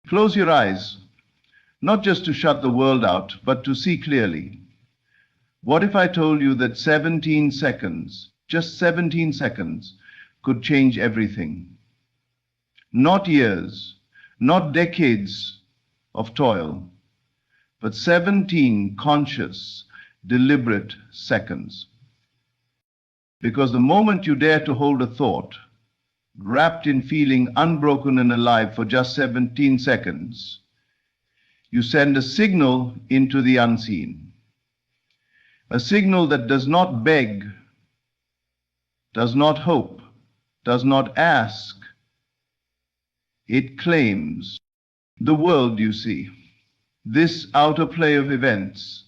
Close your eyes, not just to shut the world out, but to see clearly. What if I told you that 17 seconds, just 17 seconds, could change everything? Not years, not decades of toil, but 17 conscious, deliberate seconds. Because the moment you dare to hold a thought, wrapped in feeling unbroken and alive for just 17 seconds, you send a signal into the unseen. A signal that does not beg, does not hope, does not ask. It claims the world you see. This outer play of events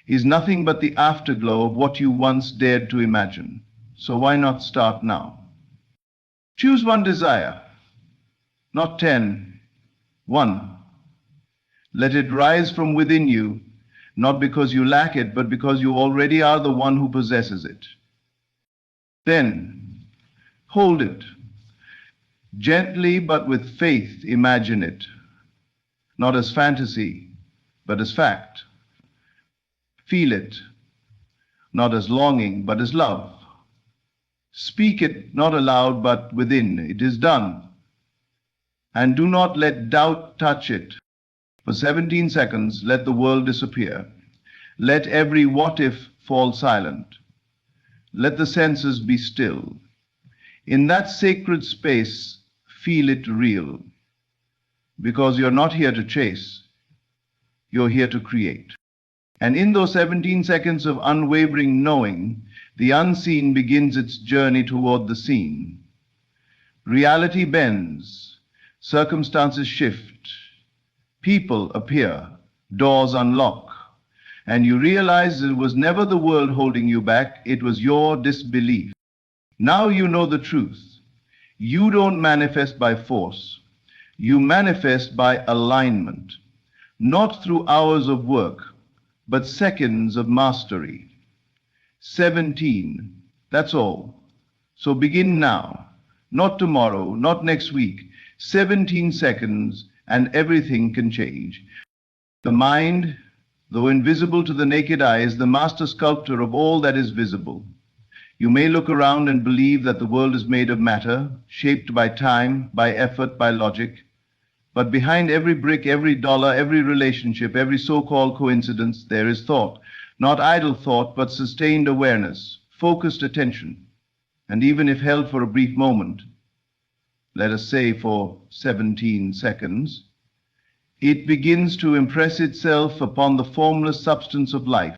is nothing but the afterglow of what you once dared to imagine. So why not start now? Choose one desire, not 10, one. Let it rise from within you, not because you lack it, but because you already are the one who possesses it. Then, hold it. Gently but with faith, imagine it, not as fantasy, but as fact. Feel it, not as longing, but as love. Speak it not aloud, but within. It is done. And do not let doubt touch it. For 17 seconds, let the world disappear. Let every what if fall silent. Let the senses be still. In that sacred space, feel it real. Because you're not here to chase. You're here to create. And in those 17 seconds of unwavering knowing, the unseen begins its journey toward the seen. Reality bends, circumstances shift, people appear, doors unlock, and you realize it was never the world holding you back, it was your disbelief. Now you know the truth. You don't manifest by force. You manifest by alignment, not through hours of work, but seconds of mastery. 17, that's all. So begin now, not tomorrow, not next week. 17 seconds and everything can change. The mind, though invisible to the naked eye, is the master sculptor of all that is visible. You may look around and believe that the world is made of matter, shaped by time, by effort, by logic. But behind every brick, every dollar, every relationship, every so-called coincidence, there is thought. Not idle thought, but sustained awareness, focused attention. And even if held for a brief moment, let us say for 17 seconds, it begins to impress itself upon the formless substance of life.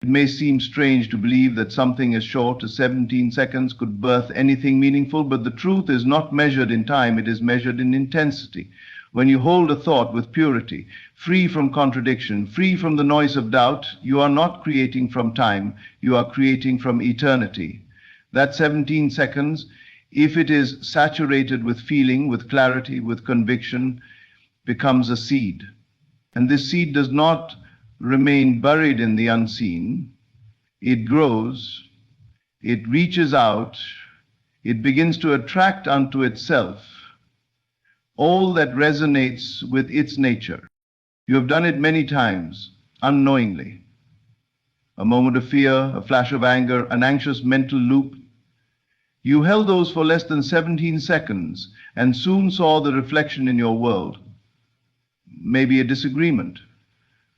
It may seem strange to believe that something as short as 17 seconds could birth anything meaningful, but the truth is not measured in time, it is measured in intensity. When you hold a thought with purity, free from contradiction, free from the noise of doubt, you are not creating from time, you are creating from eternity. That 17 seconds, if it is saturated with feeling, with clarity, with conviction, becomes a seed. And this seed does not remain buried in the unseen. It grows, it reaches out, it begins to attract unto itself all that resonates with its nature. You have done it many times, unknowingly. A moment of fear, a flash of anger, an anxious mental loop. You held those for less than 17 seconds and soon saw the reflection in your world. Maybe a disagreement,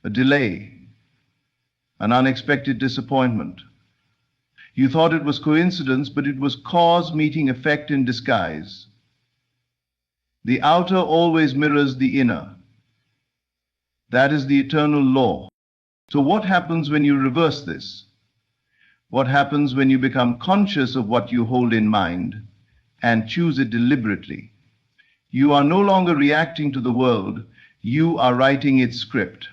a delay, an unexpected disappointment. You thought it was coincidence, but it was cause meeting effect in disguise. The outer always mirrors the inner. That is the eternal law. So what happens when you reverse this? What happens when you become conscious of what you hold in mind and choose it deliberately? You are no longer reacting to the world, you are writing its script.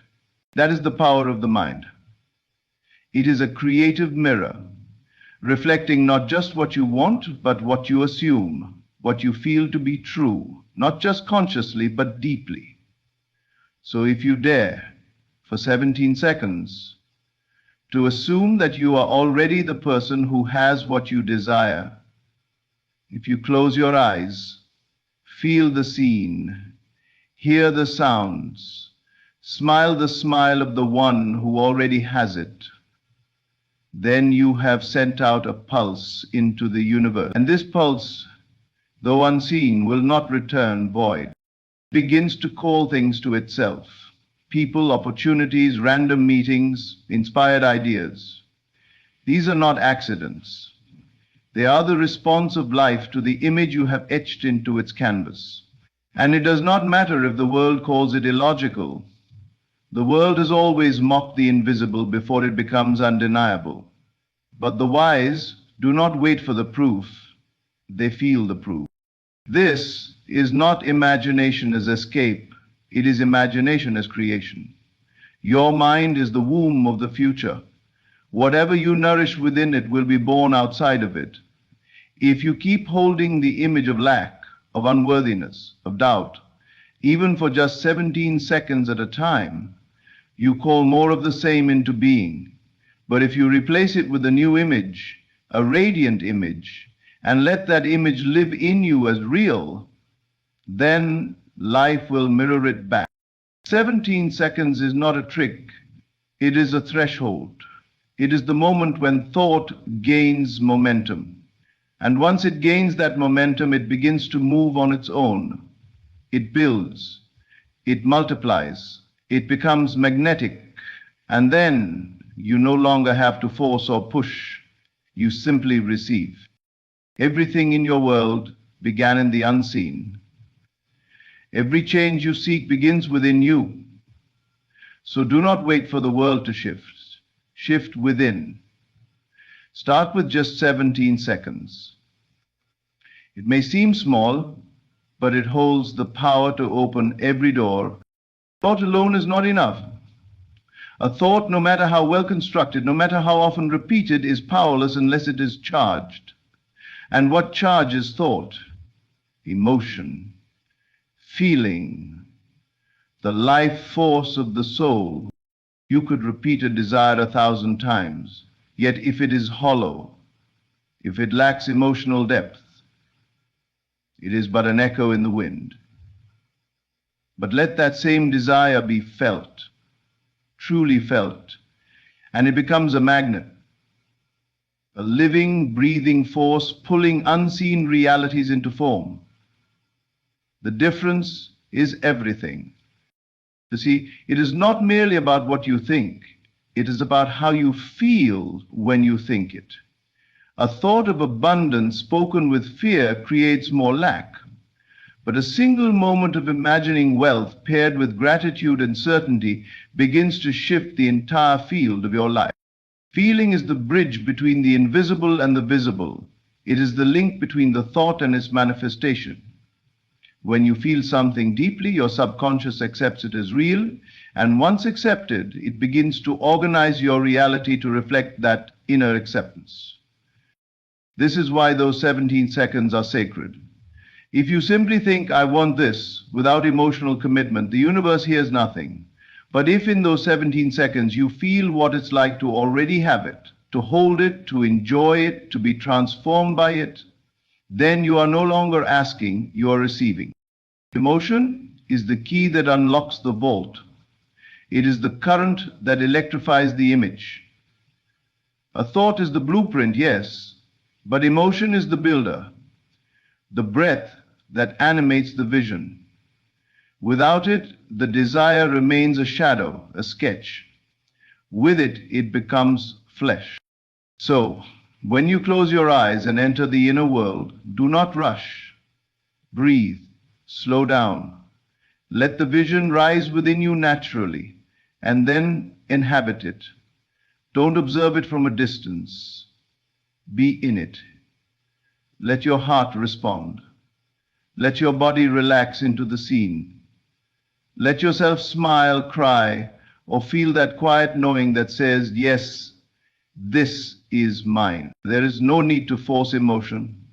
That is the power of the mind. It is a creative mirror, reflecting not just what you want, but what you assume, what you feel to be true, not just consciously, but deeply. So if you dare, for 17 seconds, to assume that you are already the person who has what you desire, if you close your eyes, feel the scene, Hear the sounds. Smile the smile of the one who already has it. Then you have sent out a pulse into the universe. And this pulse, though unseen, will not return void. It begins to call things to itself. People, opportunities, random meetings, inspired ideas. These are not accidents. They are the response of life to the image you have etched into its canvas. And it does not matter if the world calls it illogical. The world has always mocked the invisible before it becomes undeniable. But the wise do not wait for the proof, they feel the proof. This is not imagination as escape, it is imagination as creation. Your mind is the womb of the future. Whatever you nourish within it will be born outside of it. If you keep holding the image of lack, of unworthiness, of doubt, even for just 17 seconds at a time, you call more of the same into being. But if you replace it with a new image, a radiant image, and let that image live in you as real, then life will mirror it back. 17 seconds is not a trick, it is a threshold. It is the moment when thought gains momentum. And once it gains that momentum, it begins to move on its own. It builds, it multiplies, it becomes magnetic, and then you no longer have to force or push, you simply receive. Everything in your world began in the unseen. Every change you seek begins within you. So do not wait for the world to shift. Shift within. Start with just 17 seconds. It may seem small, but it holds the power to open every door. Thought alone is not enough. A thought, no matter how well constructed, no matter how often repeated, is powerless unless it is charged. And what charges thought? Emotion, feeling, the life force of the soul. You could repeat a desire 1,000 times, yet if it is hollow, if it lacks emotional depth, it is but an echo in the wind. But let that same desire be felt, truly felt, and it becomes a magnet, a living, breathing force pulling unseen realities into form. The difference is everything. You see, it is not merely about what you think, it is about how you feel when you think it. A thought of abundance spoken with fear creates more lack. But a single moment of imagining wealth paired with gratitude and certainty begins to shift the entire field of your life. Feeling is the bridge between the invisible and the visible. It is the link between the thought and its manifestation. When you feel something deeply, your subconscious accepts it as real, and once accepted, it begins to organize your reality to reflect that inner acceptance. This is why those 17 seconds are sacred. If you simply think, I want this, without emotional commitment, the universe hears nothing. But if in those 17 seconds you feel what it's like to already have it, to hold it, to enjoy it, to be transformed by it, then you are no longer asking, you are receiving. Emotion is the key that unlocks the vault. It is the current that electrifies the image. A thought is the blueprint, yes, but emotion is the builder, the breath that animates the vision. Without it, the desire remains a shadow, a sketch. With it, it becomes flesh. So, when you close your eyes and enter the inner world, do not rush. Breathe, slow down. Let the vision rise within you naturally, and then inhabit it. Don't observe it from a distance. Be in it. Let your heart respond. Let your body relax into the scene. Let yourself smile, cry, or feel that quiet knowing that says, yes, this is mine. There is no need to force emotion.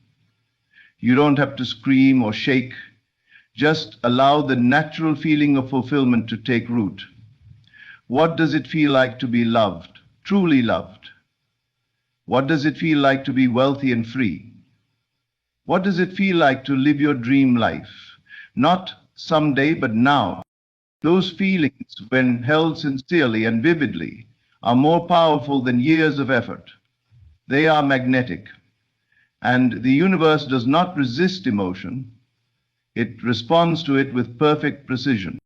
You don't have to scream or shake. Just allow the natural feeling of fulfillment to take root. What does it feel like to be loved, truly loved? What does it feel like to be wealthy and free? What does it feel like to live your dream life? Not someday, but now. Those feelings, when held sincerely and vividly, are more powerful than years of effort. They are magnetic. And the universe does not resist emotion. It responds to it with perfect precision.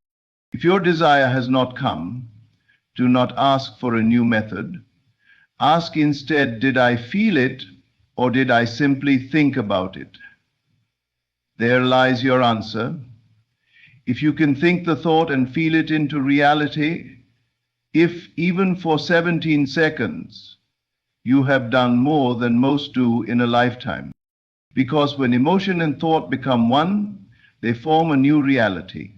If your desire has not come, do not ask for a new method. Ask instead, did I feel it, or did I simply think about it? There lies your answer. If you can think the thought and feel it into reality, if even for 17 seconds, you have done more than most do in a lifetime. Because when emotion and thought become one, they form a new reality.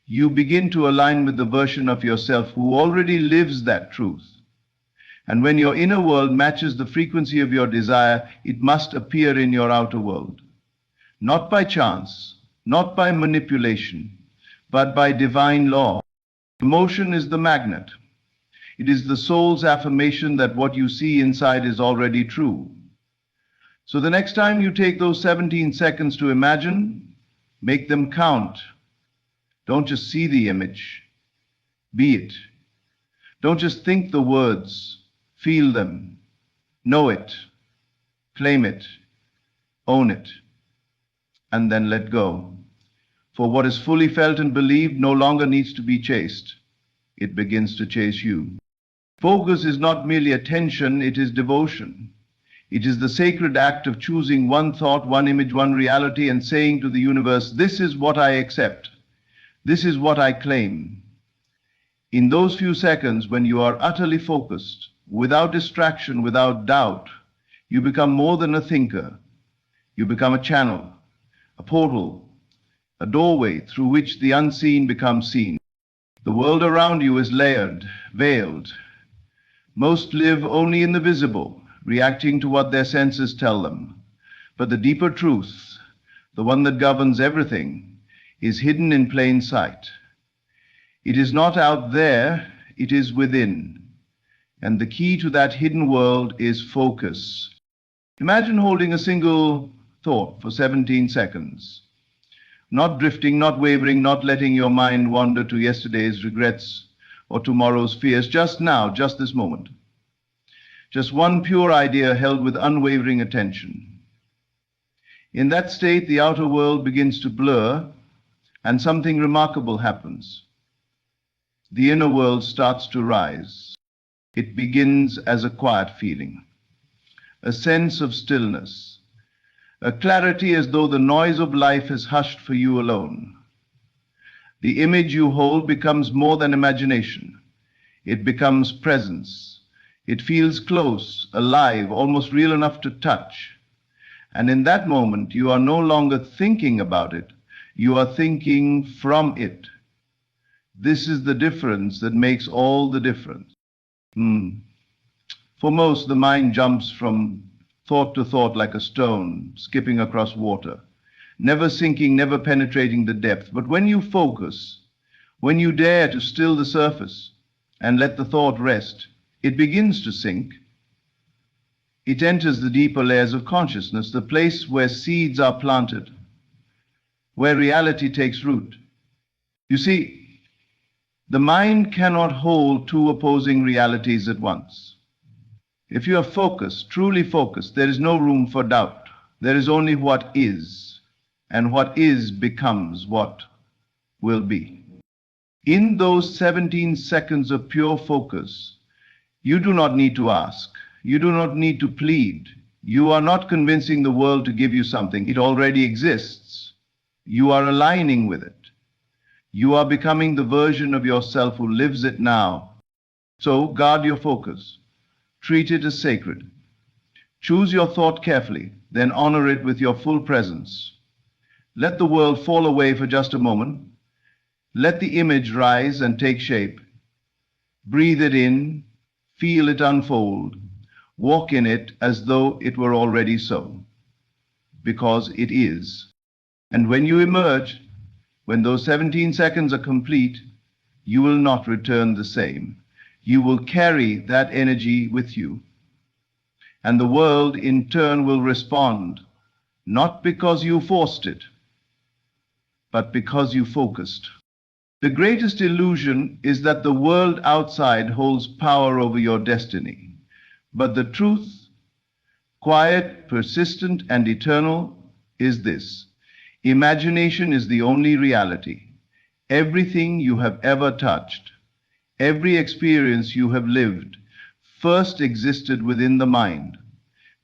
You begin to align with the version of yourself who already lives that truth. And when your inner world matches the frequency of your desire, it must appear in your outer world. Not by chance, not by manipulation, but by divine law. Emotion is the magnet. It is the soul's affirmation that what you see inside is already true. So the next time you take those 17 seconds to imagine, make them count. Don't just see the image, be it. Don't just think the words, feel them, know it, claim it, own it, and then let go. For what is fully felt and believed no longer needs to be chased. It begins to chase you. Focus is not merely attention, it is devotion. It is the sacred act of choosing one thought, one image, one reality, and saying to the universe, this is what I accept. This is what I claim. In those few seconds, when you are utterly focused, without distraction, without doubt, you become more than a thinker. You become a channel, a portal, a doorway through which the unseen becomes seen. The world around you is layered, veiled. Most live only in the visible, reacting to what their senses tell them. But the deeper truth, the one that governs everything, is hidden in plain sight. It is not out there, it is within. And the key to that hidden world is focus. Imagine holding a single thought for 17 seconds. Not drifting, not wavering, not letting your mind wander to yesterday's regrets or tomorrow's fears. Just now, just this moment. Just one pure idea held with unwavering attention. In that state, the outer world begins to blur, and something remarkable happens. The inner world starts to rise. It begins as a quiet feeling, a sense of stillness, a clarity as though the noise of life has hushed for you alone. The image you hold becomes more than imagination. It becomes presence. It feels close, alive, almost real enough to touch. And in that moment, you are no longer thinking about it. You are thinking from it. This is the difference that makes all the difference. For most, the mind jumps from thought to thought like a stone, skipping across water, never sinking, never penetrating the depth. But when you focus, when you dare to still the surface and let the thought rest, it begins to sink. It enters the deeper layers of consciousness, the place where seeds are planted, where reality takes root. You see, the mind cannot hold two opposing realities at once. If you are focused, truly focused, there is no room for doubt. There is only what is, and what is becomes what will be. In those 17 seconds of pure focus, you do not need to ask. You do not need to plead. You are not convincing the world to give you something. It already exists. You are aligning with it. You are becoming the version of yourself who lives it now. So guard your focus. Treat it as sacred. Choose your thought carefully, then honor it with your full presence. Let the world fall away for just a moment. Let the image rise and take shape. Breathe it in, feel it unfold. Walk in it as though it were already so, because it is. And when you emerge, when those 17 seconds are complete, you will not return the same. You will carry that energy with you. And the world in turn will respond, not because you forced it, but because you focused. The greatest illusion is that the world outside holds power over your destiny. But the truth, quiet, persistent, and eternal, is this: imagination is the only reality. Everything you have ever touched, every experience you have lived, first existed within the mind.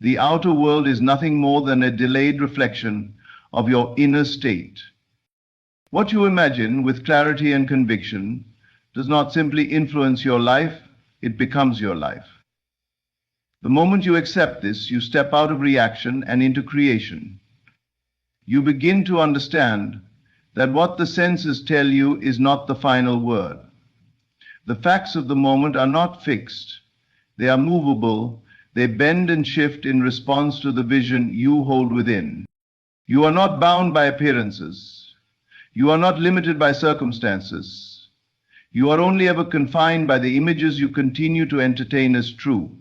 The outer world is nothing more than a delayed reflection of your inner state. What you imagine with clarity and conviction does not simply influence your life, it becomes your life. The moment you accept this, you step out of reaction and into creation. You begin to understand that what the senses tell you is not the final word. The facts of the moment are not fixed. They are movable. They bend and shift in response to the vision you hold within. You are not bound by appearances. You are not limited by circumstances. You are only ever confined by the images you continue to entertain as true.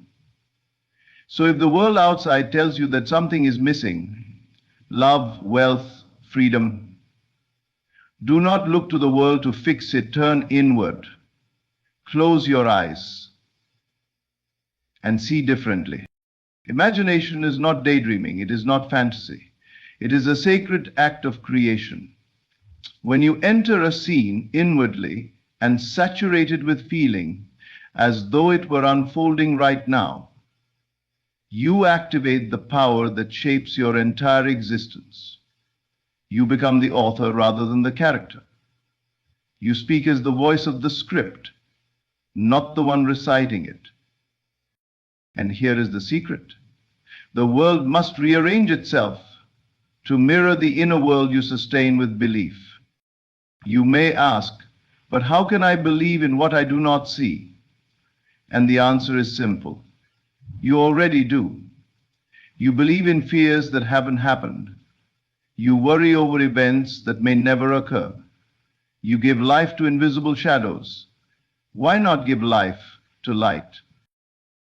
So if the world outside tells you that something is missing, love, wealth, freedom, do not look to the world to fix it. Turn inward. Close your eyes and see differently. Imagination is not daydreaming. It is not fantasy. It is a sacred act of creation. When you enter a scene inwardly and saturate it with feeling as though it were unfolding right now, you activate the power that shapes your entire existence. You become the author rather than the character. You speak as the voice of the script, not the one reciting it. And here is the secret. The world must rearrange itself to mirror the inner world you sustain with belief. You may ask, but how can I believe in what I do not see? And the answer is simple. You already do. You believe in fears that haven't happened. You worry over events that may never occur. You give life to invisible shadows. Why not give life to light?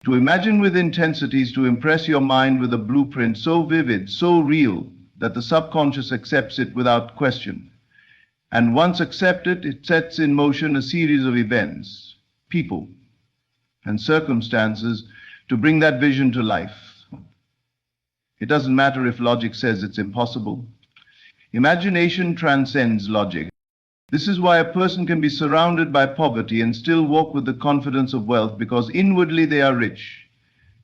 To imagine with intensity is to impress your mind with a blueprint so vivid, so real, that the subconscious accepts it without question. And once accepted, it sets in motion a series of events, people, and circumstances to bring that vision to life. It doesn't matter if logic says it's impossible. Imagination transcends logic. This is why a person can be surrounded by poverty and still walk with the confidence of wealth, because inwardly they are rich.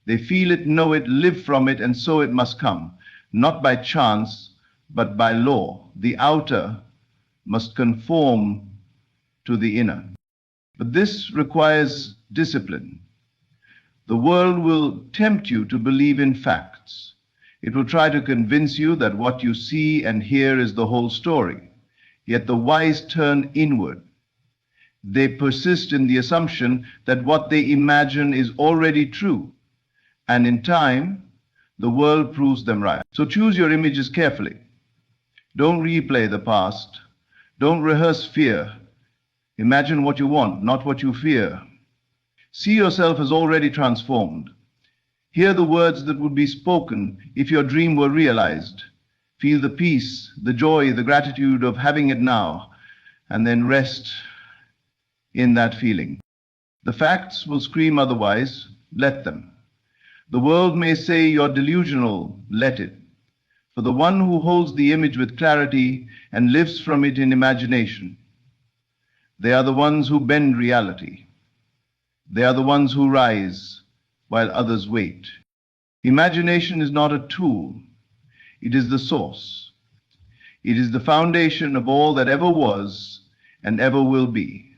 They feel it, know it, live from it, and so it must come, not by chance, but by law. The outer must conform to the inner. But this requires discipline. The world will tempt you to believe in facts. It will try to convince you that what you see and hear is the whole story. Yet the wise turn inward. They persist in the assumption that what they imagine is already true. And in time, the world proves them right. So choose your images carefully. Don't replay the past. Don't rehearse fear. Imagine what you want, not what you fear. See yourself as already transformed. Hear the words that would be spoken if your dream were realized. Feel the peace, the joy, the gratitude of having it now, and then rest in that feeling. The facts will scream otherwise. Let them. The world may say you're delusional. Let it. For the one who holds the image with clarity and lives from it in imagination, they are the ones who bend reality. They are the ones who rise while others wait. Imagination is not a tool. It is the source. It is the foundation of all that ever was and ever will be.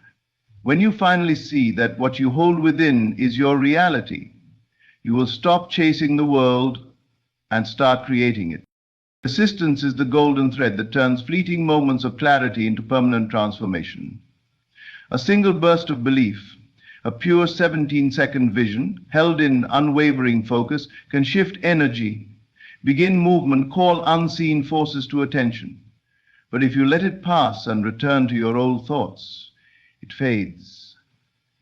When you finally see that what you hold within is your reality, you will stop chasing the world and start creating it. Persistence is the golden thread that turns fleeting moments of clarity into permanent transformation. A single burst of belief, a pure 17-second vision, held in unwavering focus, can shift energy, begin movement, call unseen forces to attention. But if you let it pass and return to your old thoughts, it fades,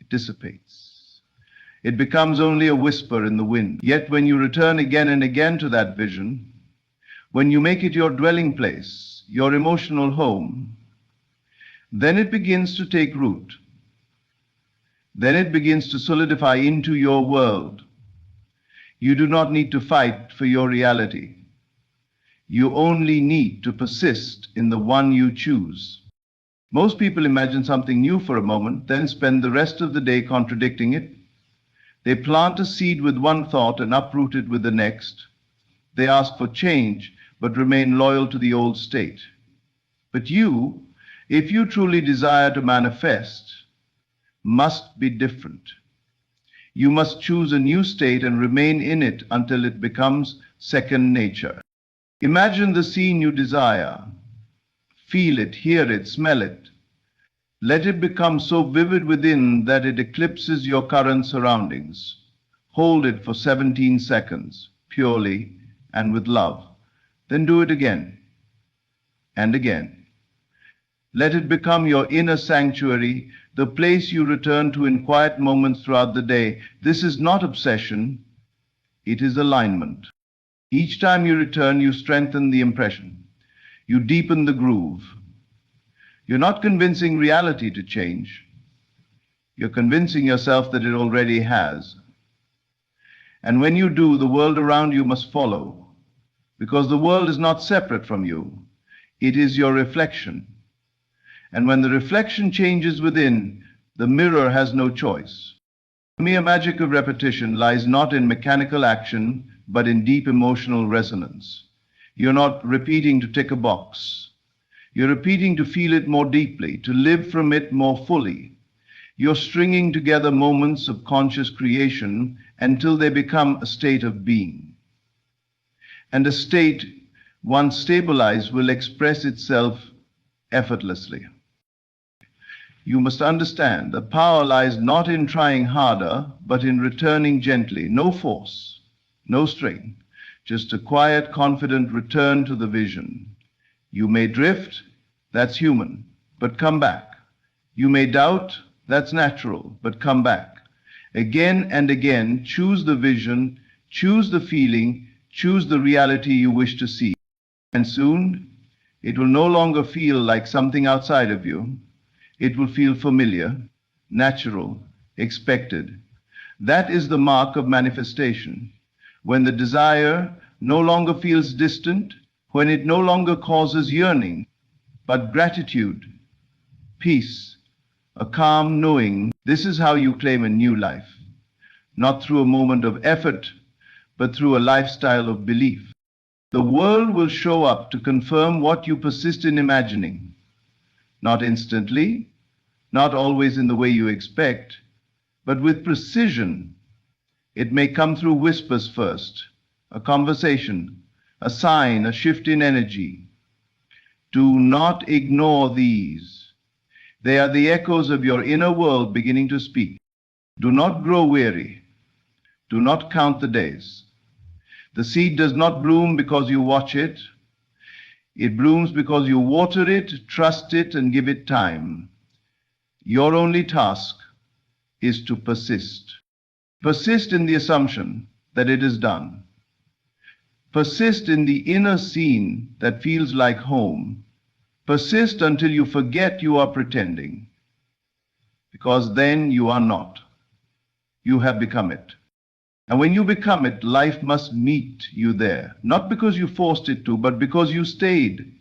it dissipates. It becomes only a whisper in the wind. Yet when you return again and again to that vision, when you make it your dwelling place, base, your emotional home. Then it begins to take root. Then it begins to solidify into your world. You do not need to fight for your reality. You only need to persist in the one you choose. Most people imagine something new for a moment, then spend the rest of the day contradicting it. They plant a seed with one thought and uproot it with the next. They ask for change, but remain loyal to the old state. But you, if you truly desire to manifest, must be different. You must choose a new state and remain in it until it becomes second nature. Imagine the scene you desire. Feel it, hear it, smell it. Let it become so vivid within that it eclipses your current surroundings. Hold it for 17 seconds, purely and with love. Then do it again and again. Let it become your inner sanctuary, the place you return to in quiet moments throughout the day. This is not obsession, it is alignment. Each time you return, you strengthen the impression. You deepen the groove. You're not convincing reality to change. You're convincing yourself that it already has. And when you do, the world around you must follow, because the world is not separate from you. It is your reflection. And when the reflection changes within, the mirror has no choice. The mere magic of repetition lies not in mechanical action, but in deep emotional resonance. You're not repeating to tick a box. You're repeating to feel it more deeply, to live from it more fully. You're stringing together moments of conscious creation until they become a state of being. And a state, once stabilized, will express itself effortlessly. You must understand that power lies not in trying harder, but in returning gently. No force, no strain, just a quiet, confident return to the vision. You may drift, that's human, but come back. You may doubt, that's natural, but come back. Again and again, choose the vision, choose the feeling, choose the reality you wish to see. And soon, it will no longer feel like something outside of you. It will feel familiar, natural, expected. That is the mark of manifestation. When the desire no longer feels distant, when it no longer causes yearning, but gratitude, peace, a calm knowing. This is how you claim a new life, not through a moment of effort, but through a lifestyle of belief. The world will show up to confirm what you persist in imagining. Not instantly, not always in the way you expect, but with precision. It may come through whispers first, a conversation, a sign, a shift in energy. Do not ignore these. They are the echoes of your inner world beginning to speak. Do not grow weary. Do not count the days. The seed does not bloom because you watch it. It blooms because you water it, trust it, and give it time. Your only task is to persist. Persist in the assumption that it is done. Persist in the inner scene that feels like home. Persist until you forget you are pretending, because then you are not. You have become it. And when you become it, life must meet you there, not because you forced it to, but because you stayed.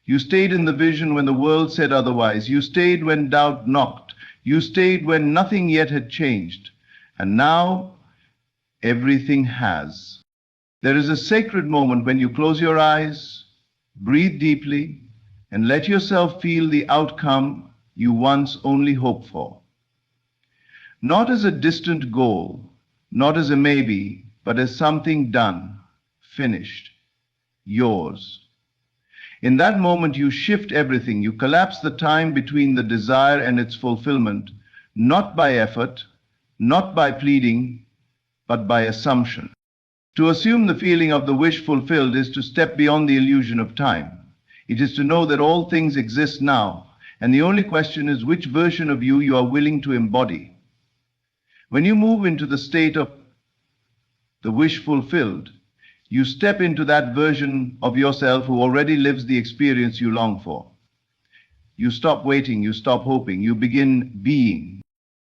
You stayed in the vision when the world said otherwise. You stayed when doubt knocked. You stayed when nothing yet had changed. And now, everything has. There is a sacred moment when you close your eyes, breathe deeply, and let yourself feel the outcome you once only hoped for. Not as a distant goal, not as a maybe, but as something done, finished, yours. In that moment, you shift everything. You collapse the time between the desire and its fulfillment, not by effort, not by pleading, but by assumption. To assume the feeling of the wish fulfilled is to step beyond the illusion of time. It is to know that all things exist now, and the only question is which version of you are willing to embody. When you move into the state of the wish fulfilled, You step into that version of yourself who already lives the experience you long for. You stop waiting, you stop hoping, you begin being.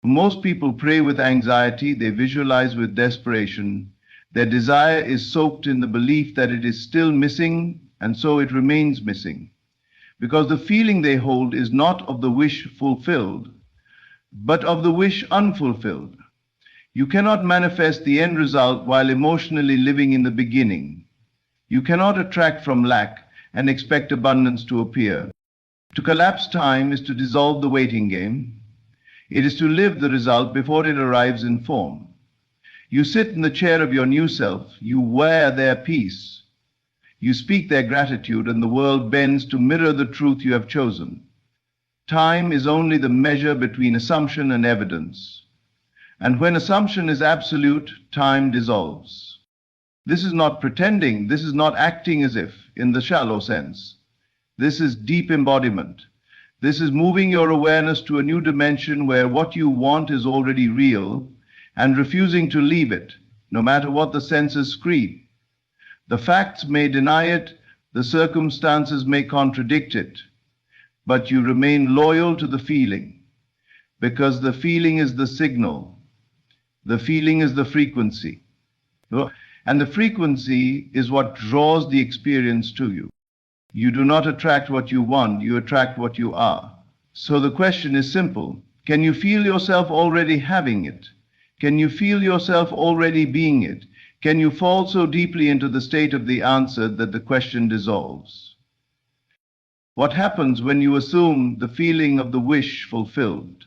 Most people pray with anxiety, they visualize with desperation. Their desire is soaked in the belief that it is still missing, and so it remains missing. Because the feeling they hold is not of the wish fulfilled, but of the wish unfulfilled. You cannot manifest the end result while emotionally living in the beginning. You cannot attract from lack and expect abundance to appear. To collapse time is to dissolve the waiting game. It is to live the result before it arrives in form. You sit in the chair of your new self, you wear their peace. You speak their gratitude, and the world bends to mirror the truth you have chosen. Time is only the measure between assumption and evidence. And when assumption is absolute, time dissolves. This is not pretending, this is not acting as if, in the shallow sense. This is deep embodiment. This is moving your awareness to a new dimension where what you want is already real, and refusing to leave it, no matter what the senses scream. The facts may deny it, the circumstances may contradict it, but you remain loyal to the feeling, because the feeling is the signal. The feeling is the frequency. And the frequency is what draws the experience to you. You do not attract what you want, you attract what you are. So the question is simple. Can you feel yourself already having it? Can you feel yourself already being it? Can you fall so deeply into the state of the answer that the question dissolves? What happens when you assume the feeling of the wish fulfilled?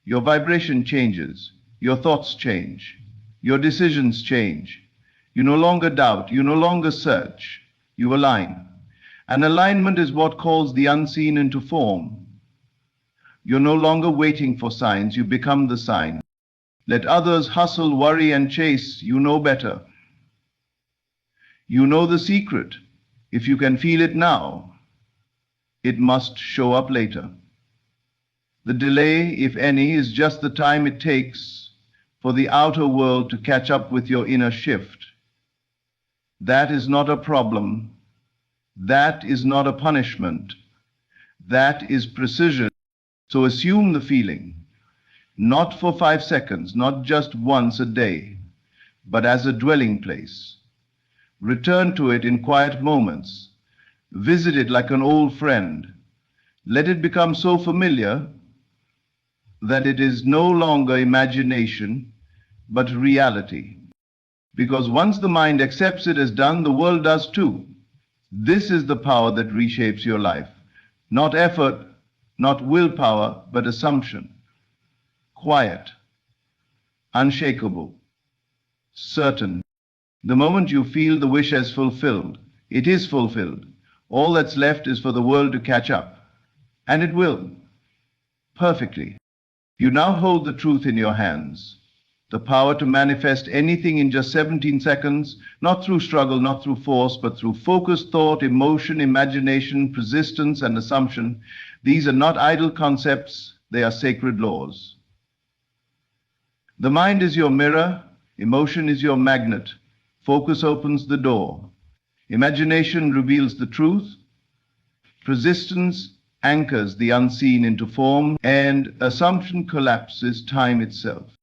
Your vibration changes, your thoughts change, your decisions change. You no longer doubt, you no longer search, you align. And alignment is what calls the unseen into form. You're no longer waiting for signs, you become the sign. Let others hustle, worry, and chase, you know better. You know the secret. If you can feel it now, it must show up later. The delay, if any, is just the time it takes for the outer world to catch up with your inner shift. That is not a problem. That is not a punishment. That is precision. So assume the feeling. Not for 5 seconds, not just once a day, but as a dwelling place. Return to it in quiet moments. Visit it like an old friend. Let it become so familiar that it is no longer imagination, but reality. Because once the mind accepts it as done, the world does too. This is the power that reshapes your life. Not effort, not willpower, but assumption. Quiet, unshakable, certain. The moment you feel the wish as fulfilled, it is fulfilled. All that's left is for the world to catch up. And it will. Perfectly. You now hold the truth in your hands. The power to manifest anything in just 17 seconds, not through struggle, not through force, but through focused thought, emotion, imagination, persistence, and assumption. These are not idle concepts, they are sacred laws. The mind is your mirror, emotion is your magnet. Focus opens the door. Imagination reveals the truth. Persistence anchors the unseen into form, and assumption collapses time itself.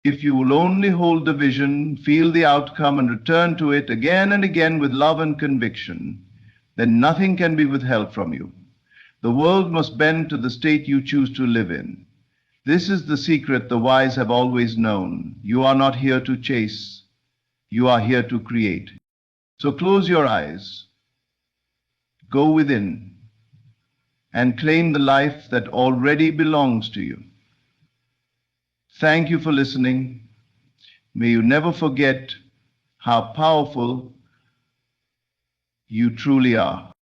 If you will only hold the vision, feel the outcome, and return to it again and again with love and conviction, then nothing can be withheld from you. The world must bend to the state you choose to live in. This is the secret the wise have always known. You are not here to chase. You are here to create. So close your eyes, go within, and claim the life that already belongs to you. Thank you for listening. May you never forget how powerful you truly are.